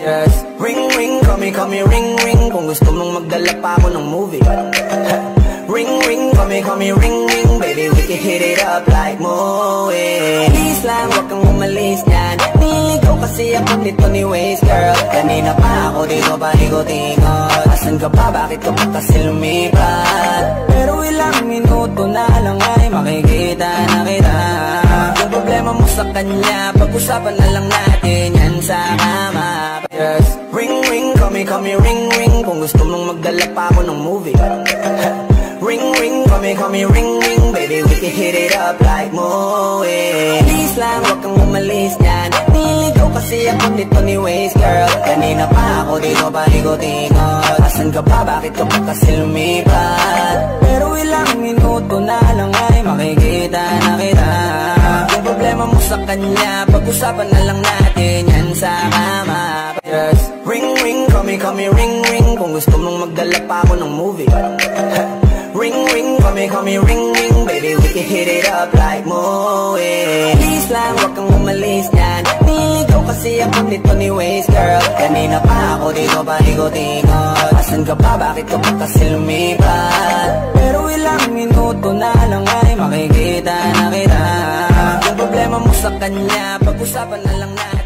Yes. Ring ring, call me ring ring. Kung gusto mong magdala pa ako ng movie. Ring ring, call me ring ring. Baby, we can hit it up like Moe. Please lang, wag kang umalis yan. Niligaw kasi ako nito ni Waze, girl. Kanina pa ako dito paikot-ikot. Asan ka ba? Bakit ka pa kasi lumipat? Pero ilang minuto na lang ay makikita na kita. Yung problema mo sa kanya, pag-usapan na lang natin yan sa kama. Yes. Ring ring, call me ring ring. Kung gusto mong magdala pa ako ng movie. Ring ring, call me ring ring. Baby, we can hit it up like Moe. Please lang, wag kang umalis yan. Niligaw kasi ako nito ni Waze, girl. Kanina pa ako dito paikot-ikot. Asan ka ba? Bakit ka pa kasi lumipat? Pero ilang minuto na lang ay makikita na kita. Yung problema mo sa kanya, pag-usapan na lang natin yan sa kama. Yes. Ring ring, call me ring ring. Kung gusto mong magdala pa ako ng movie. Ring ring, call me ring ring. Baby, we can hit it up like Moe. Please lang, wag kang umalis yan. Niligaw kasi ako nito ni Waze, girl. Kanina pa ako dito paikot-ikot. Asan ka ba? Bakit ka pa kasi lumipat? Pero ilang minuto na lang ay makikita na kita. Yung problema mo sa kanya, pag-usapan na lang natin.